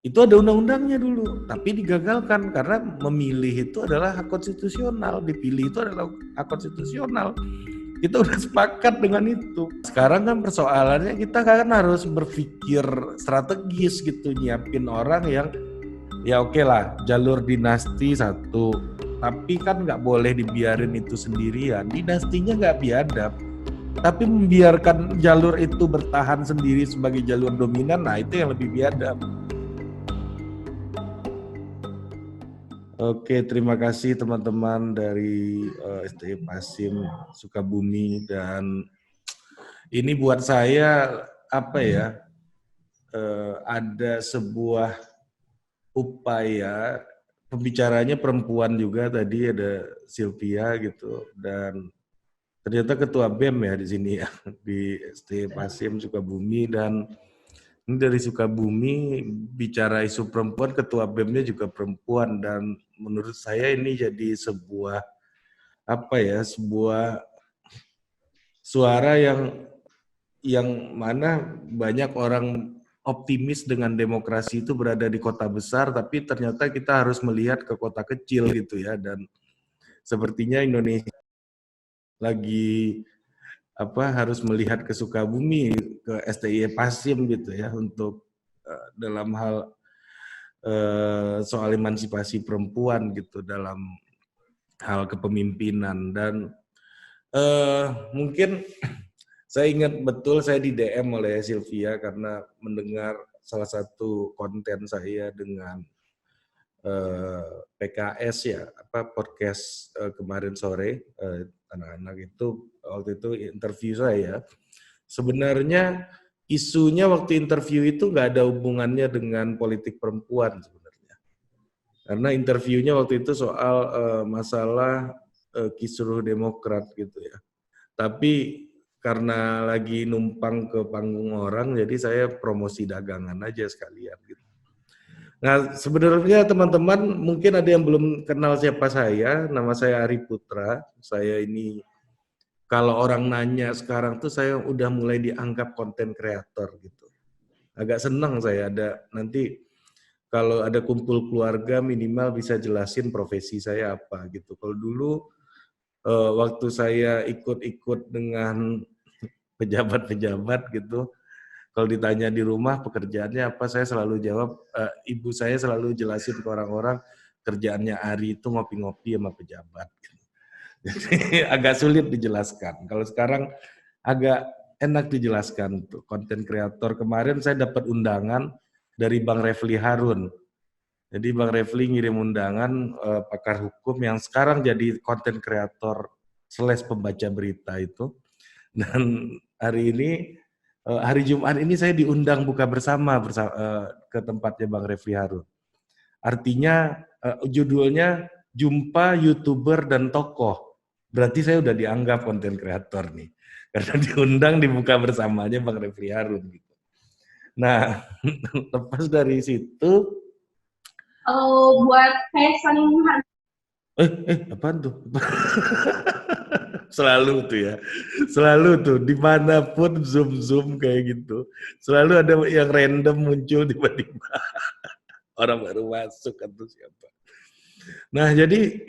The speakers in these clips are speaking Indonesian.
Itu ada undang-undangnya dulu, tapi digagalkan karena memilih itu adalah hak konstitusional, dipilih itu adalah hak konstitusional. Kita udah sepakat dengan itu. Sekarang kan persoalannya kita kan harus berpikir strategis gitu, nyiapin orang yang ya oke lah, jalur dinasti satu, tapi kan nggak boleh dibiarin itu sendirian. Dinastinya nggak biadab, tapi membiarkan jalur itu bertahan sendiri sebagai jalur dominan, nah itu yang lebih biadab. Oke, terima kasih teman-teman dari STI Pasim Sukabumi, dan ini buat saya apa ya, ada sebuah upaya, pembicaranya perempuan juga tadi ada Sylvia gitu, dan ternyata ketua BEM ya di sini ya di STI Pasim Sukabumi, dan ini dari Sukabumi bicara isu perempuan, ketua BEM-nya juga perempuan, dan menurut saya ini jadi sebuah apa ya, sebuah suara yang mana banyak orang optimis dengan demokrasi itu berada di kota besar, tapi ternyata kita harus melihat ke kota kecil gitu ya, dan sepertinya Indonesia lagi apa harus melihat ke Sukabumi, ke STI Pasim gitu ya, untuk dalam hal soal emansipasi perempuan gitu dalam hal kepemimpinan. Dan mungkin saya ingat betul saya di DM oleh Sylvia karena mendengar salah satu konten saya dengan PKS ya, apa podcast kemarin sore, anak-anak itu waktu itu interview saya. Sebenarnya isunya waktu interview itu nggak ada hubungannya dengan politik perempuan sebenarnya. Karena interviewnya waktu itu soal masalah kisruh Demokrat gitu ya. Tapi karena lagi numpang ke panggung orang, jadi saya promosi dagangan aja sekalian gitu. Nah, sebenarnya teman-teman mungkin ada yang belum kenal siapa saya. Nama saya Ari Putra. Saya ini kalau orang nanya sekarang tuh saya udah mulai dianggap konten kreator gitu. Agak senang saya ada nanti kalau ada kumpul keluarga minimal bisa jelasin profesi saya apa gitu. Kalau dulu waktu saya ikut-ikut dengan pejabat-pejabat gitu, kalau ditanya di rumah pekerjaannya apa, saya selalu jawab, ibu saya selalu jelasin ke orang-orang, kerjaannya Ari itu ngopi-ngopi sama pejabat. Jadi agak sulit dijelaskan. Kalau sekarang agak enak dijelaskan tuh. Konten kreator kemarin saya dapat undangan dari Bang Refli Harun. Jadi Bang Refli ngirim undangan pakar hukum yang sekarang jadi konten kreator slash pembaca berita itu. Dan hari ini hari Jumat ini saya diundang buka bersama ke tempatnya Bang Refli Harun. Artinya judulnya Jumpa YouTuber dan Tokoh. Berarti saya udah dianggap konten kreator nih. Karena diundang dibuka bersamanya Bang Refli Harun gitu. Nah, lepas dari situ buat fashion. apaan tuh? Selalu tuh ya, selalu tuh dimanapun zoom kayak gitu, selalu ada yang random muncul tiba-tiba orang baru masuk atau siapa. Nah jadi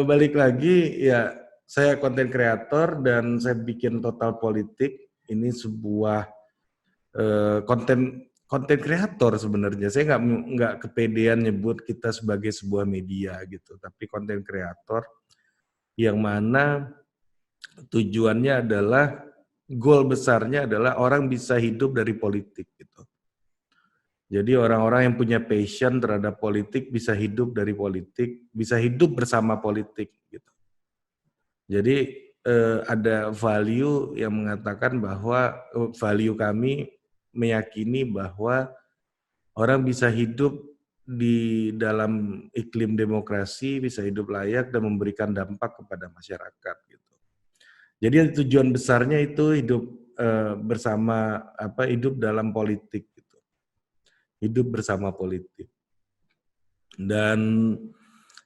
balik lagi ya, saya konten kreator dan saya bikin Total Politik. Ini sebuah konten kreator sebenarnya. Saya nggak kepedean nyebut kita sebagai sebuah media gitu, tapi konten kreator yang mana tujuannya adalah, goal besarnya adalah orang bisa hidup dari politik gitu. Jadi orang-orang yang punya passion terhadap politik bisa hidup dari politik, bisa hidup bersama politik gitu. Jadi ada value yang mengatakan bahwa value kami meyakini bahwa orang bisa hidup di dalam iklim demokrasi, bisa hidup layak dan memberikan dampak kepada masyarakat gitu. Jadi tujuan besarnya itu hidup bersama, hidup dalam politik gitu. Hidup bersama politik. Dan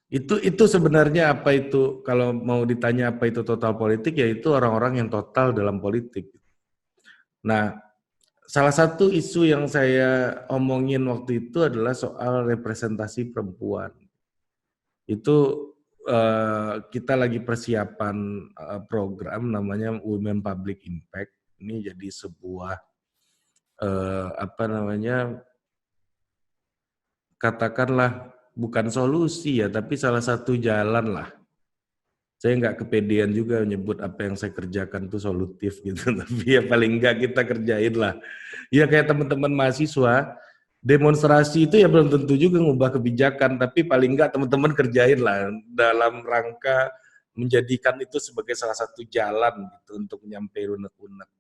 itu sebenarnya apa itu, kalau mau ditanya apa itu total politik, yaitu orang-orang yang total dalam politik. Nah, salah satu isu yang saya omongin waktu itu adalah soal representasi perempuan. Itu kita lagi persiapan program namanya Women Public Impact. Ini jadi sebuah apa namanya, katakanlah bukan solusi ya, tapi salah satu jalan lah. Saya nggak kepedean juga menyebut apa yang saya kerjakan itu solutif gitu, tapi ya paling nggak kita kerjain lah. Ya kayak teman-teman mahasiswa, demonstrasi itu ya belum tentu juga ngubah kebijakan, tapi paling nggak teman-teman kerjain lah dalam rangka menjadikan itu sebagai salah satu jalan gitu untuk nyampe unek-unek.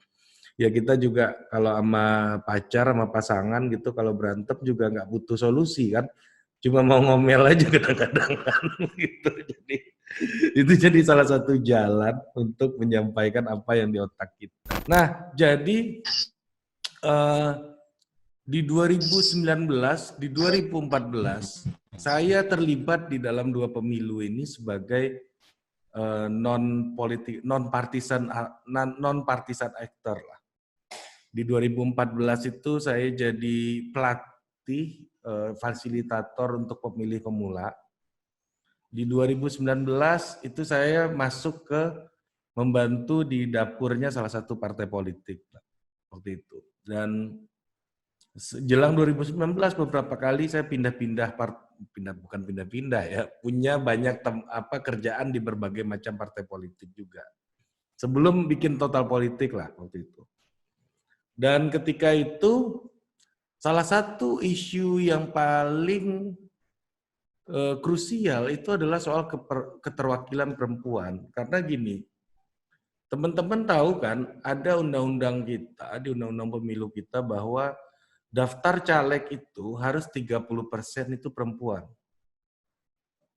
Ya kita juga kalau sama pacar, sama pasangan gitu, kalau berantem juga nggak butuh solusi kan, cuma mau ngomel aja kadang-kadang kan gitu. Jadi itu jadi salah satu jalan untuk menyampaikan apa yang di otak kita. Nah, jadi di 2019, di 2014, saya terlibat di dalam 2 pemilu ini sebagai non partisan actor lah. Di 2014 itu saya jadi pelatih, fasilitator untuk pemilih pemula. Di 2019 itu saya masuk ke membantu di dapurnya salah satu partai politik waktu itu. Dan jelang 2019 beberapa kali saya bukan pindah-pindah ya, punya banyak kerjaan di berbagai macam partai politik juga. Sebelum bikin total politik lah waktu itu. Dan ketika itu salah satu isu yang paling krusial itu adalah soal keterwakilan perempuan. Karena gini, teman-teman tahu kan ada undang-undang kita, di undang-undang pemilu kita bahwa daftar caleg itu harus 30% itu perempuan.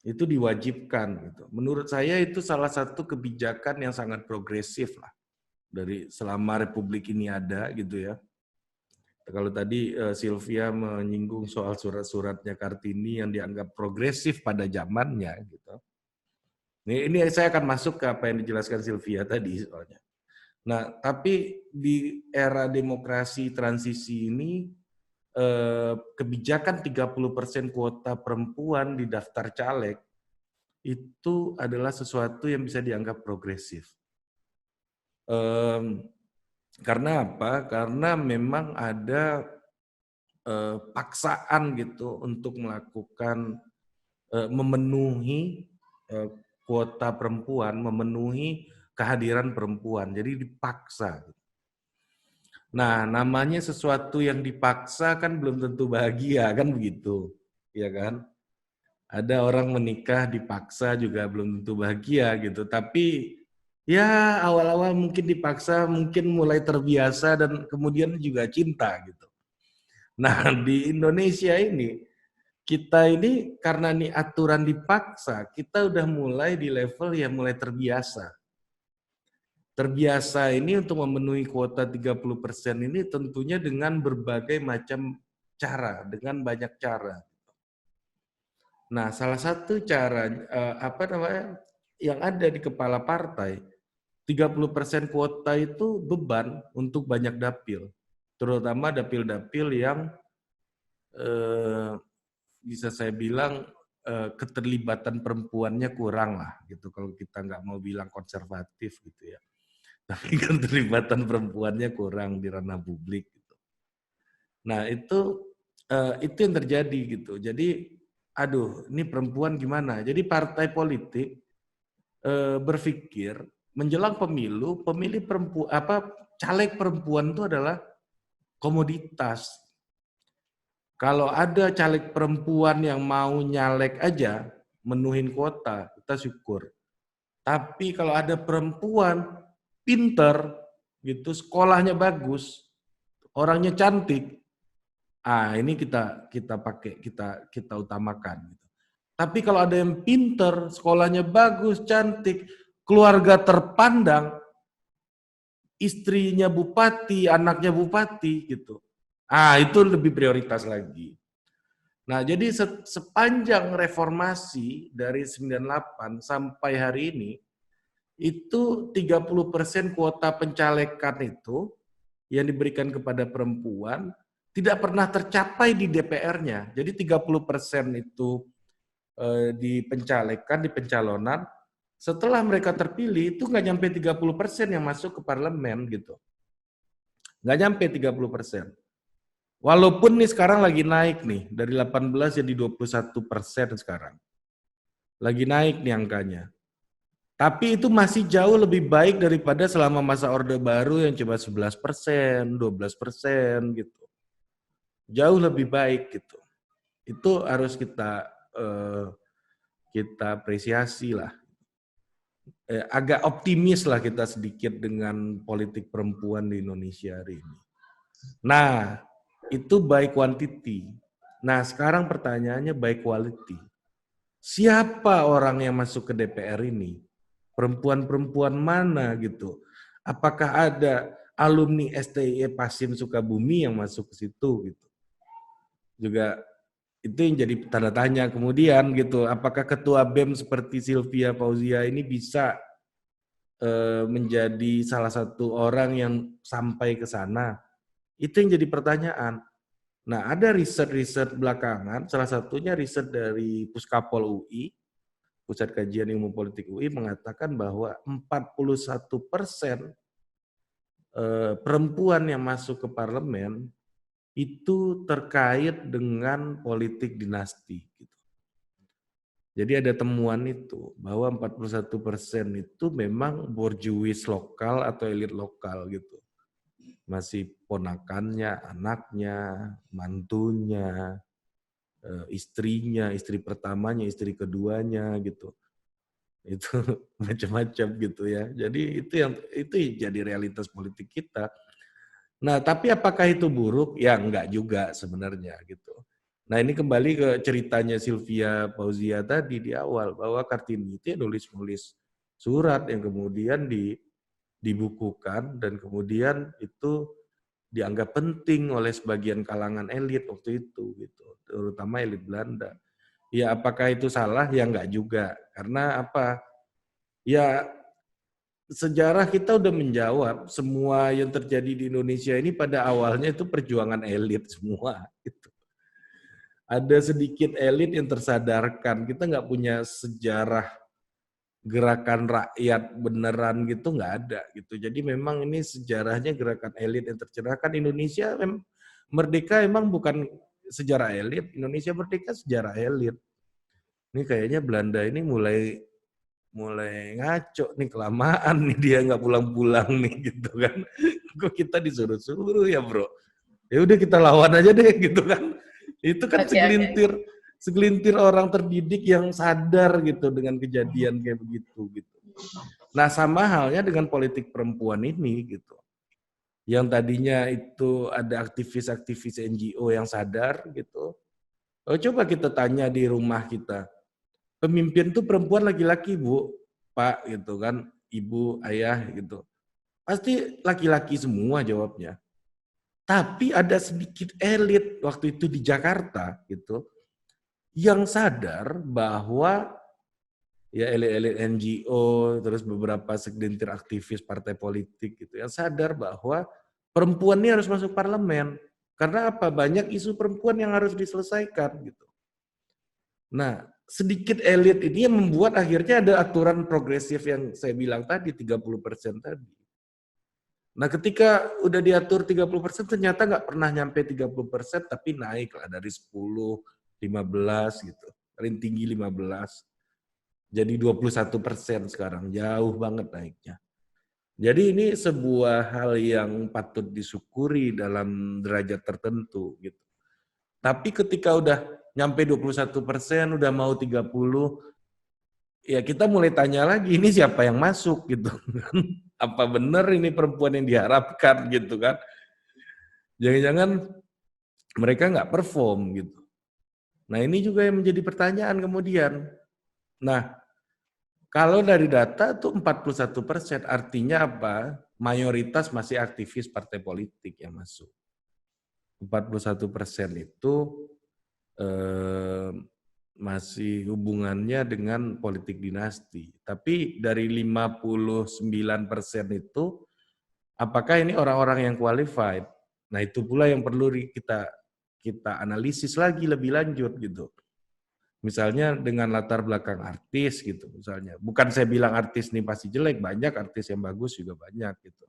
Itu diwajibkan gitu. Menurut saya itu salah satu kebijakan yang sangat progresif lah dari selama Republik ini ada gitu ya. Kalau tadi Sylvia menyinggung soal surat-suratnya Kartini yang dianggap progresif pada zamannya gitu. Ini saya akan masuk ke apa yang dijelaskan Sylvia tadi soalnya. Nah, tapi di era demokrasi transisi ini kebijakan 30% kuota perempuan di daftar caleg itu adalah sesuatu yang bisa dianggap progresif. Karena apa? Karena memang ada paksaan gitu untuk melakukan memenuhi kuota perempuan, memenuhi kehadiran perempuan. Jadi dipaksa. Nah, namanya sesuatu yang dipaksa kan belum tentu bahagia kan begitu, ya kan? Ada orang menikah dipaksa juga belum tentu bahagia gitu. Tapi ya awal-awal mungkin dipaksa, mungkin mulai terbiasa dan kemudian juga cinta gitu. Nah, di Indonesia ini kita ini karena nih aturan dipaksa, kita udah mulai di level yang mulai terbiasa. Terbiasa ini untuk memenuhi kuota 30% ini tentunya dengan berbagai macam cara, dengan banyak cara. Nah, salah satu cara yang ada di kepala partai, 30% kuota itu beban untuk banyak dapil, terutama dapil-dapil yang bisa saya bilang keterlibatan perempuannya kurang lah gitu, kalau kita nggak mau bilang konservatif gitu ya. Tapi keterlibatan perempuannya kurang di ranah publik gitu. Nah, itu yang terjadi gitu. Jadi aduh, ini perempuan gimana? Jadi partai politik berpikir menjelang pemilu, caleg perempuan itu adalah komoditas. Kalau ada caleg perempuan yang mau nyalek aja, menuhin kuota, kita syukur. Tapi kalau ada perempuan pinter, gitu, sekolahnya bagus, orangnya cantik, ini kita pakai, kita utamakan. Tapi kalau ada yang pinter, sekolahnya bagus, cantik, keluarga terpandang, istrinya bupati, anaknya bupati, gitu. Itu lebih prioritas lagi. Nah, jadi sepanjang reformasi dari 98 sampai hari ini, itu 30% kuota pencalekan itu yang diberikan kepada perempuan tidak pernah tercapai di DPR-nya. Jadi 30% itu di pencalekan, di pencalonan, setelah mereka terpilih itu nggak nyampe 30% yang masuk ke parlemen gitu. Nggak nyampe 30%. Walaupun nih sekarang lagi naik nih, dari 18 jadi 21% sekarang. Lagi naik nih angkanya. Tapi itu masih jauh lebih baik daripada selama masa Orde Baru yang cuma 11%, 12% gitu. Jauh lebih baik gitu. Itu harus kita apresiasi lah. Agak optimis lah kita sedikit dengan politik perempuan di Indonesia hari ini. Nah, itu by quantity. Nah, sekarang pertanyaannya by quality. Siapa orang yang masuk ke DPR ini? Perempuan-perempuan mana gitu? Apakah ada alumni STIE Pasin Sukabumi yang masuk ke situ gitu? Juga itu yang jadi tanda tanya kemudian gitu. Apakah ketua BEM seperti Sylvia Fauzia ini bisa menjadi salah satu orang yang sampai ke sana? Itu yang jadi pertanyaan. Nah, ada riset-riset belakangan, salah satunya riset dari Puskapol UI, Pusat Kajian Ilmu Politik UI, mengatakan bahwa 41% perempuan yang masuk ke parlemen itu terkait dengan politik dinasti. Gitu. Jadi ada temuan itu, bahwa 41% itu memang borjuis lokal atau elit lokal gitu. Masih ponakannya, anaknya, mantunya, istrinya, istri pertamanya, istri keduanya gitu. Itu macam-macam gitu ya. Jadi itu jadi realitas politik kita. Nah, tapi apakah itu buruk? Ya enggak juga sebenarnya gitu. Nah, ini kembali ke ceritanya Sylvia Fauzia tadi di awal bahwa Kartini itu nulis-nulis surat yang kemudian dibukukan dan kemudian itu dianggap penting oleh sebagian kalangan elit waktu itu gitu, terutama elit Belanda. Ya apakah itu salah? Ya enggak juga. Karena apa? Ya sejarah kita udah menjawab semua yang terjadi di Indonesia ini pada awalnya itu perjuangan elit semua. Gitu. Ada sedikit elit yang tersadarkan. Kita nggak punya sejarah gerakan rakyat beneran gitu nggak ada gitu. Jadi memang ini sejarahnya gerakan elit yang tercerahkan. Indonesia merdeka emang bukan sejarah elit. Indonesia merdeka sejarah elit. Ini kayaknya Belanda ini mulai ngaco nih, kelamaan nih dia nggak pulang-pulang nih gitu kan. Kok kita disuruh-suruh ya bro? Ya udah kita lawan aja deh gitu kan. Itu kan segelintir orang terdidik yang sadar gitu dengan kejadian kayak begitu gitu. Nah sama halnya dengan politik perempuan ini gitu. Yang tadinya itu ada aktivis-aktivis NGO yang sadar gitu. Oh, coba kita tanya di rumah kita. Pemimpin tuh perempuan laki-laki, Bu, Pak, gitu kan, Ibu, Ayah, gitu. Pasti laki-laki semua jawabnya. Tapi ada sedikit elit waktu itu di Jakarta, gitu, yang sadar bahwa ya elit-elit NGO, terus beberapa segelintir aktivis partai politik, gitu, yang sadar bahwa perempuan ini harus masuk parlemen. Karena apa? Banyak isu perempuan yang harus diselesaikan, gitu. Nah, sedikit elit ini yang membuat akhirnya ada aturan progresif yang saya bilang tadi, 30% tadi. Nah, ketika udah diatur 30%, ternyata nggak pernah nyampe 30%, tapi naik lah dari 10, 15 gitu. Paling tinggi 15. Jadi 21% sekarang, jauh banget naiknya. Jadi ini sebuah hal yang patut disyukuri dalam derajat tertentu gitu. Tapi ketika udah nyampe 21%, udah mau 30, ya kita mulai tanya lagi, ini siapa yang masuk gitu. Apa benar ini perempuan yang diharapkan gitu kan. Jangan-jangan mereka nggak perform gitu. Nah ini juga yang menjadi pertanyaan kemudian. Nah kalau dari data tuh 41%, artinya apa? Mayoritas masih aktivis partai politik yang masuk. 41% itu masih hubungannya dengan politik dinasti. Tapi dari 59% itu Apakah ini orang-orang yang qualified? Nah, itu pula yang perlu kita analisis lagi lebih lanjut gitu. Misalnya dengan latar belakang artis gitu misalnya. Bukan saya bilang artis ini pasti jelek, banyak artis yang bagus juga banyak gitu.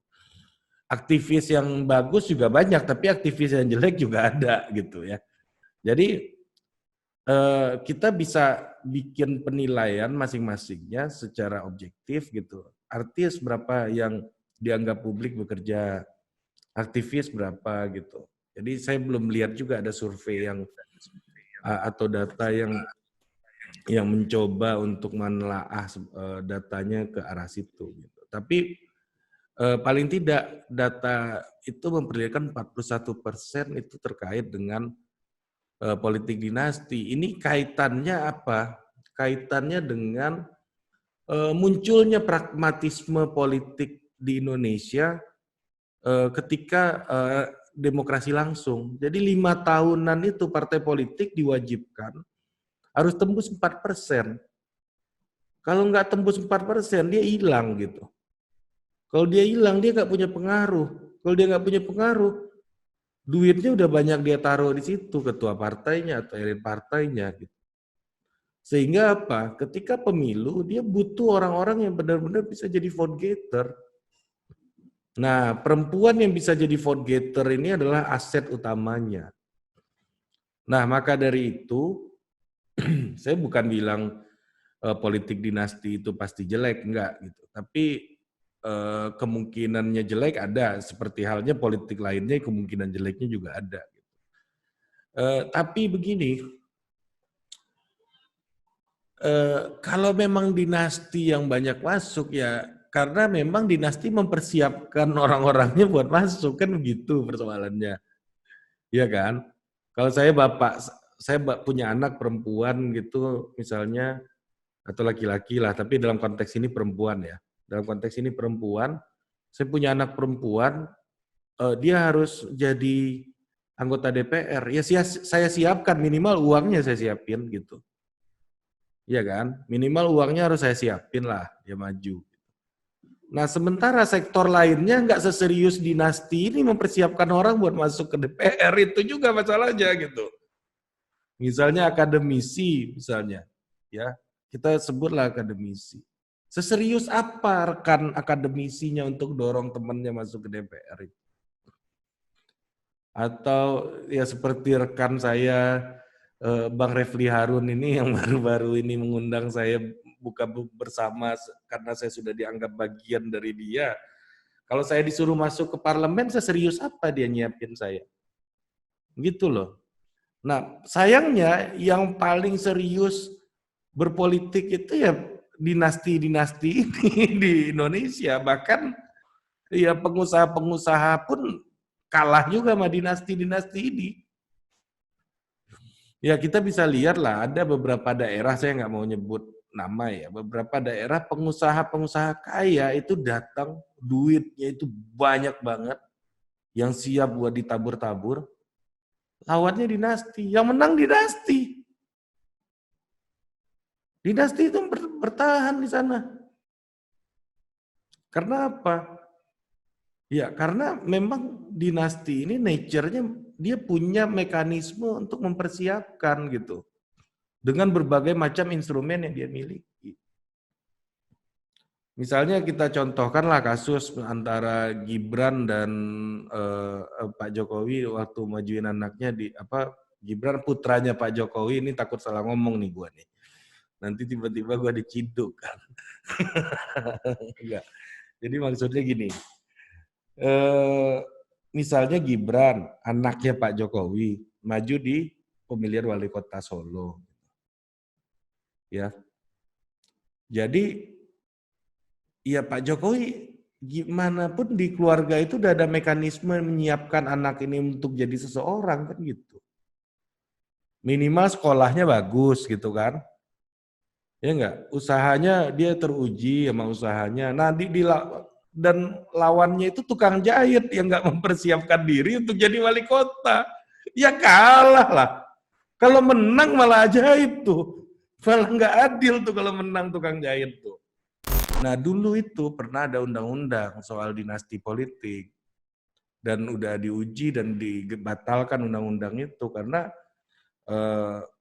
Aktivis yang bagus juga banyak, tapi aktivis yang jelek juga ada gitu ya. Jadi kita bisa bikin penilaian masing-masingnya secara objektif gitu. Artis berapa yang dianggap publik bekerja, aktivis berapa gitu. Jadi saya belum lihat juga ada survei yang atau data yang mencoba untuk menelaah datanya ke arah situ. Gitu. Tapi paling tidak data itu memperlihatkan 41% itu terkait dengan politik dinasti. Ini kaitannya apa? Kaitannya dengan munculnya pragmatisme politik di Indonesia ketika demokrasi langsung. Jadi 5 tahunan itu partai politik diwajibkan harus tembus 4%. Kalau nggak tembus 4%, dia hilang gitu. Kalau dia hilang, dia nggak punya pengaruh. Kalau dia nggak punya pengaruh, duitnya udah banyak dia taruh di situ, ketua partainya atau elit partainya gitu. Sehingga apa? Ketika pemilu, dia butuh orang-orang yang benar-benar bisa jadi vote getter. Nah, perempuan yang bisa jadi vote getter ini adalah aset utamanya. Nah, maka dari itu, saya bukan bilang politik dinasti itu pasti jelek, enggak gitu. Tapi kemungkinannya jelek ada, seperti halnya politik lainnya kemungkinan jeleknya juga ada. Tapi begini, kalau memang dinasti yang banyak masuk ya, karena memang dinasti mempersiapkan orang-orangnya buat masuk kan begitu persoalannya, ya kan? Kalau saya punya anak perempuan gitu misalnya atau laki-laki lah, tapi dalam konteks ini perempuan ya. Dalam konteks ini perempuan, saya punya anak perempuan, dia harus jadi anggota DPR. Ya saya siapkan, minimal uangnya saya siapin gitu. Iya kan? Minimal uangnya harus saya siapin lah, dia maju. Nah sementara sektor lainnya nggak seserius dinasti ini mempersiapkan orang buat masuk ke DPR, itu juga masalahnya gitu. Misalnya akademisi, misalnya, ya kita sebutlah akademisi. Seserius apa rekan akademisinya untuk dorong temannya masuk ke DPR itu? Atau ya seperti rekan saya Bang Refli Harun ini yang baru-baru ini mengundang saya buka bersama karena saya sudah dianggap bagian dari dia. Kalau saya disuruh masuk ke parlemen, seserius apa dia nyiapin saya? Gitu loh. Nah, sayangnya yang paling serius berpolitik itu ya dinasti-dinasti ini di Indonesia. Bahkan ya pengusaha-pengusaha pun kalah juga sama dinasti-dinasti ini. Ya kita bisa lihat lah, ada beberapa daerah, saya nggak mau nyebut nama ya, beberapa daerah pengusaha-pengusaha kaya itu datang, duitnya itu banyak banget, yang siap buat ditabur-tabur, lawannya dinasti, yang menang dinasti. Dinasti itu bertahan di sana. Karena apa? Ya, karena memang dinasti ini nature-nya dia punya mekanisme untuk mempersiapkan gitu. Dengan berbagai macam instrumen yang dia miliki. Misalnya kita contohkanlah kasus antara Gibran dan Pak Jokowi waktu majuin anaknya Gibran putranya Pak Jokowi, ini takut salah ngomong nih gua nih. Nanti tiba-tiba gua diciduk kan. Enggak. Jadi maksudnya gini, misalnya Gibran, anaknya Pak Jokowi, maju di pemilihan wali kota Solo. Ya. Jadi, ya Pak Jokowi, gimana pun di keluarga itu udah ada mekanisme menyiapkan anak ini untuk jadi seseorang, kan gitu. Minimal sekolahnya bagus gitu kan. Ya enggak? Usahanya dia teruji sama usahanya. Nah, dan lawannya itu tukang jahit yang nggak mempersiapkan diri untuk jadi wali kota. Ya kalah lah. Kalau menang malah ajaib tuh. Malah nggak adil tuh kalau menang tukang jahit tuh. Nah, dulu itu pernah ada undang-undang soal dinasti politik dan udah diuji dan dibatalkan undang-undang itu karena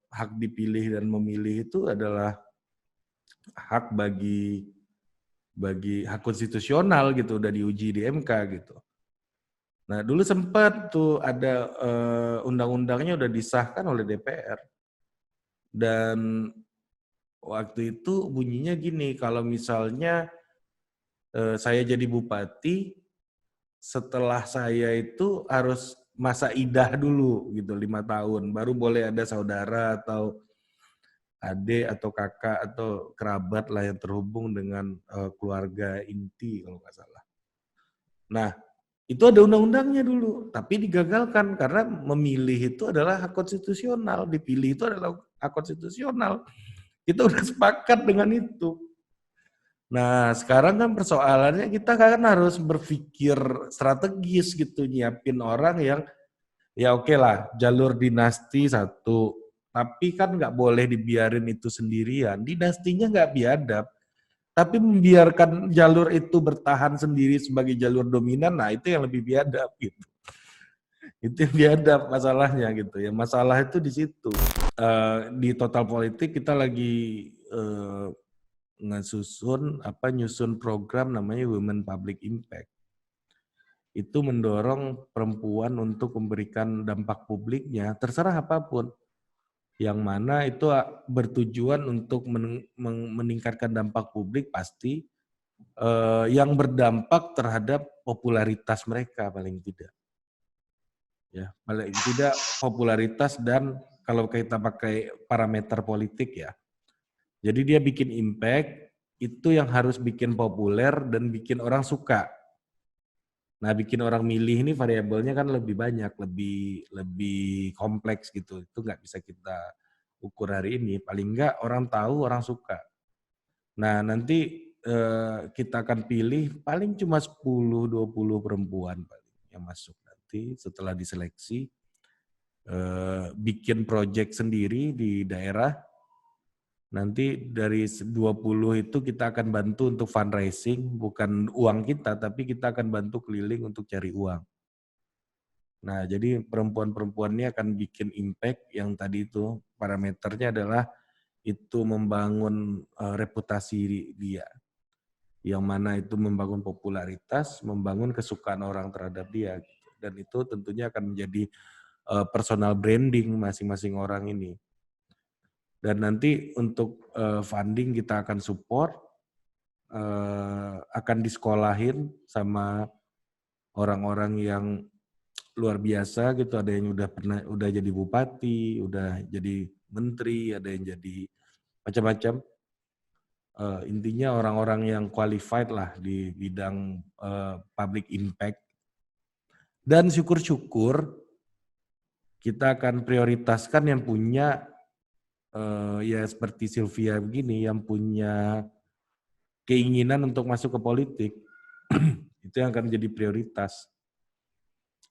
hak dipilih dan memilih itu adalah hak bagi hak konstitusional gitu, udah diuji di MK gitu. Nah, dulu sempat tuh ada undang-undangnya udah disahkan oleh DPR. Dan waktu itu bunyinya gini, kalau misalnya saya jadi bupati, setelah saya itu harus masa idah dulu gitu 5 tahun, baru boleh ada saudara atau adik atau kakak atau kerabat lah yang terhubung dengan keluarga inti kalau nggak salah. Nah, itu ada undang-undangnya dulu, tapi digagalkan karena memilih itu adalah hak konstitusional, dipilih itu adalah hak konstitusional. Kita udah sepakat dengan itu. Nah, sekarang kan persoalannya kita kan harus berpikir strategis gitu, nyiapin orang yang ya oke lah, jalur dinasti satu, tapi kan nggak boleh dibiarin itu sendirian. Dinastinya nggak biadab, tapi membiarkan jalur itu bertahan sendiri sebagai jalur dominan, nah itu yang lebih biadab gitu. Itu yang biadab masalahnya gitu ya. Masalah itu di situ. Di Total Politik kita lagi nyusun program namanya Women Public Impact. Itu mendorong perempuan untuk memberikan dampak publiknya, terserah apapun. Yang mana itu bertujuan untuk meningkatkan dampak publik pasti, yang berdampak terhadap popularitas mereka paling tidak. Ya, paling tidak popularitas dan kalau kita pakai parameter politik ya. Jadi dia bikin impact, itu yang harus bikin populer dan bikin orang suka. Nah, bikin orang milih ini variabelnya kan lebih banyak, lebih kompleks gitu. Itu nggak bisa kita ukur hari ini. Paling nggak orang tahu, orang suka. Nah, nanti kita akan pilih paling cuma 10-20 perempuan paling yang masuk nanti setelah diseleksi. Bikin project sendiri di daerah. Nanti dari 20 itu kita akan bantu untuk fundraising, bukan uang kita, tapi kita akan bantu keliling untuk cari uang. Nah, jadi perempuan-perempuan ini akan bikin impact yang tadi itu parameternya adalah itu membangun reputasi dia. Yang mana itu membangun popularitas, membangun kesukaan orang terhadap dia. Dan itu tentunya akan menjadi personal branding masing-masing orang ini. Dan nanti untuk funding kita akan support, akan disekolahin sama orang-orang yang luar biasa gitu. Ada yang udah jadi bupati, udah jadi menteri, ada yang jadi macam-macam. Intinya orang-orang yang qualified lah di bidang public impact. Dan syukur-syukur kita akan prioritaskan yang punya ya seperti Sylvia begini, yang punya keinginan untuk masuk ke politik. Itu yang akan jadi prioritas.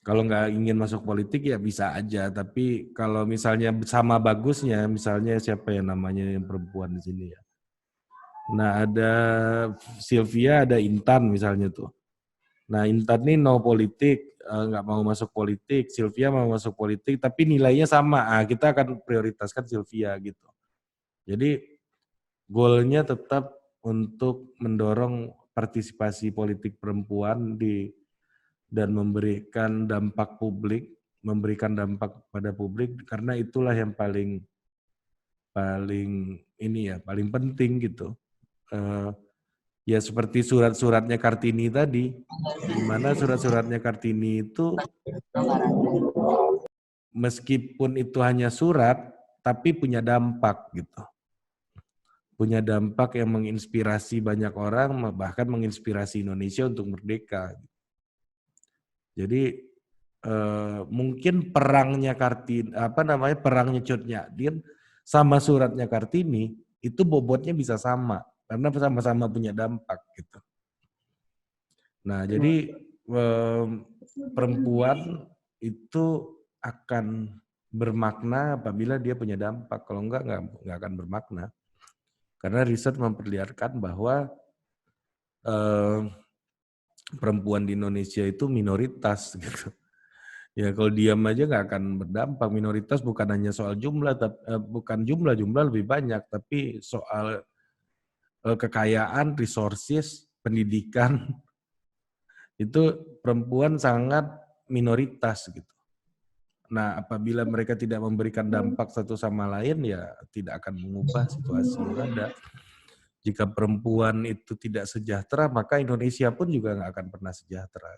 Kalau nggak ingin masuk politik ya bisa aja, tapi kalau misalnya sama bagusnya, misalnya siapa yang namanya yang perempuan di sini ya. Nah, ada Sylvia, ada Intan misalnya tuh. Nah, Intan ini no politik, nggak mau masuk politik. Sylvia mau masuk politik, tapi nilainya sama. Kita akan prioritaskan Sylvia gitu. Jadi goalnya tetap untuk mendorong partisipasi politik perempuan dan memberikan dampak publik, memberikan dampak pada publik karena itulah yang paling paling penting gitu. Ya seperti surat-suratnya Kartini tadi, di mana surat-suratnya Kartini itu meskipun itu hanya surat, tapi punya dampak gitu. Punya dampak yang menginspirasi banyak orang, bahkan menginspirasi Indonesia untuk merdeka. Jadi mungkin perangnya Kartini, perangnya Cut Nyak sama suratnya Kartini itu bobotnya bisa sama karena sama-sama punya dampak gitu. Nah, jadi perempuan itu akan bermakna apabila dia punya dampak. Kalau enggak akan bermakna. Karena riset memperlihatkan bahwa perempuan di Indonesia itu minoritas gitu. Ya kalau diam aja nggak akan berdampak. Minoritas bukan hanya soal jumlah, bukan jumlah lebih banyak, tapi soal kekayaan, resources, pendidikan, itu perempuan sangat minoritas gitu. Nah, apabila mereka tidak memberikan dampak satu sama lain, ya tidak akan mengubah situasi yang ada. Jika perempuan itu tidak sejahtera, maka Indonesia pun juga nggak akan pernah sejahtera.